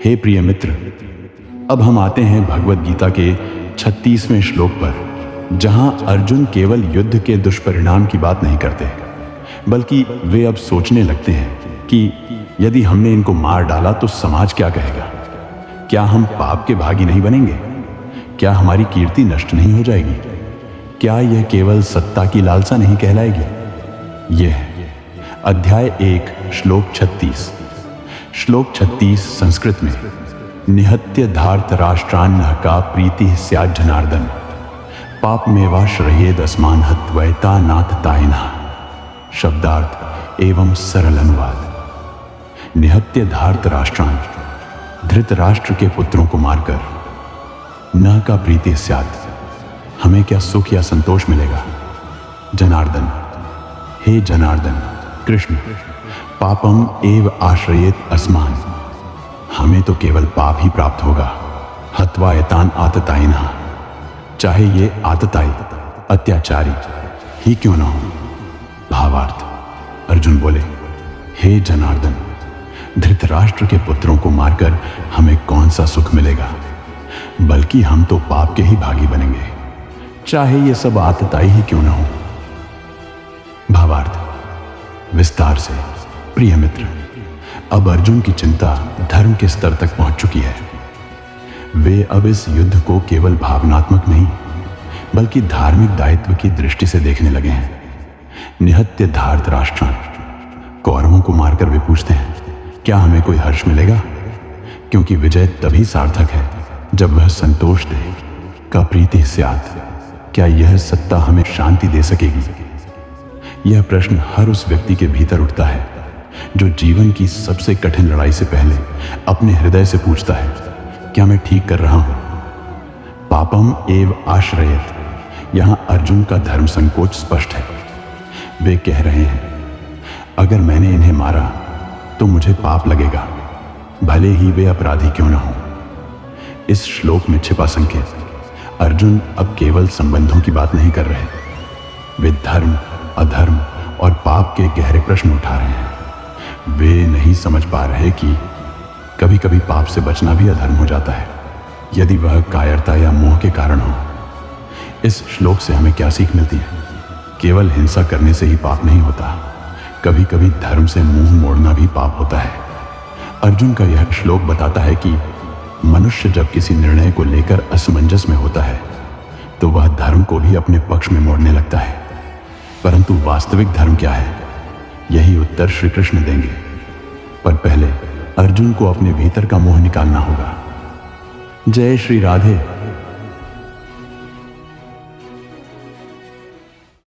हे प्रिय मित्र, अब हम आते हैं भगवत गीता के 36वें श्लोक पर, जहां अर्जुन केवल युद्ध के दुष्परिणाम की बात नहीं करते, बल्कि वे अब सोचने लगते हैं कि यदि हमने इनको मार डाला तो समाज क्या कहेगा। क्या हम पाप के भागी नहीं बनेंगे? क्या हमारी कीर्ति नष्ट नहीं हो जाएगी? क्या यह केवल सत्ता की लालसा नहीं कहलाएगी? यह अध्याय 1 श्लोक 36। श्लोक 36 संस्कृत में, निहत्य धार्त राष्ट्रान्न का प्रीति स्यात् जनार्दन, पाप मेवाश्रयेद अस्मान हत्वैता नाथ तायना। शब्दार्थ एवं सरल अनुवाद। निहत्य धार्त राष्ट्रान, धृतराष्ट्र के पुत्रों को मारकर, न का प्रीति स्यात्, हमें क्या सुख या संतोष मिलेगा। जनार्दन, हे जनार्दन कृष्ण, पापम एव आश्रयेत अस्मान, हमें तो केवल पाप ही प्राप्त होगा। हत्वा एतान आततायिनः, चाहे ये आतताई अत्याचारी ही क्यों न हो। भावार्थ, अर्जुन बोले, हे जनार्दन, धृतराष्ट्र के पुत्रों को मारकर हमें कौन सा सुख मिलेगा, बल्कि हम तो पाप के ही भागी बनेंगे, चाहे ये सब आतताई ही क्यों न हो। भावार्थ विस्तार से। प्रिय मित्र, अब अर्जुन की चिंता धर्म के स्तर तक पहुंच चुकी है। वे अब इस युद्ध को केवल भावनात्मक नहीं, बल्कि धार्मिक दायित्व की दृष्टि से देखने लगे हैं। निहत्य धार्त राष्ट्रान, कौरवों को मारकर वे पूछते हैं, क्या हमें कोई हर्ष मिलेगा? क्योंकि विजय तभी सार्थक है जब वह संतोष दे। का प्रीति स्यात्, क्या यह सत्ता हमें शांति दे सकेगी? यह प्रश्न हर उस व्यक्ति के भीतर उठता है जो जीवन की सबसे कठिन लड़ाई से पहले अपने हृदय से पूछता है, क्या मैं ठीक कर रहा हूं? पापम एव आश्रयेत, यहां अर्जुन का धर्म संकोच स्पष्ट है। वे कह रहे हैं, अगर मैंने इन्हें मारा तो मुझे पाप लगेगा, भले ही वे अपराधी क्यों न हो। इस श्लोक में छिपा संकेत, अर्जुन अब केवल संबंधों की बात नहीं कर रहे, वे धर्म, अधर्म और पाप के गहरे प्रश्न उठा रहे हैं। वे नहीं समझ पा रहे कि कभी कभी पाप से बचना भी अधर्म हो जाता है, यदि वह कायरता या मोह के कारण हो। इस श्लोक से हमें क्या सीख मिलती है? केवल हिंसा करने से ही पाप नहीं होता, कभी कभी धर्म से मुंह मोड़ना भी पाप होता है। अर्जुन का यह श्लोक बताता है कि मनुष्य जब किसी निर्णय को लेकर असमंजस में होता है तो वह धर्म को भी अपने पक्ष में मोड़ने लगता है। परंतु वास्तविक धर्म क्या है, यही उत्तर श्री कृष्ण देंगे। पर पहले अर्जुन को अपने भीतर का मोह निकालना होगा। जय श्री राधे।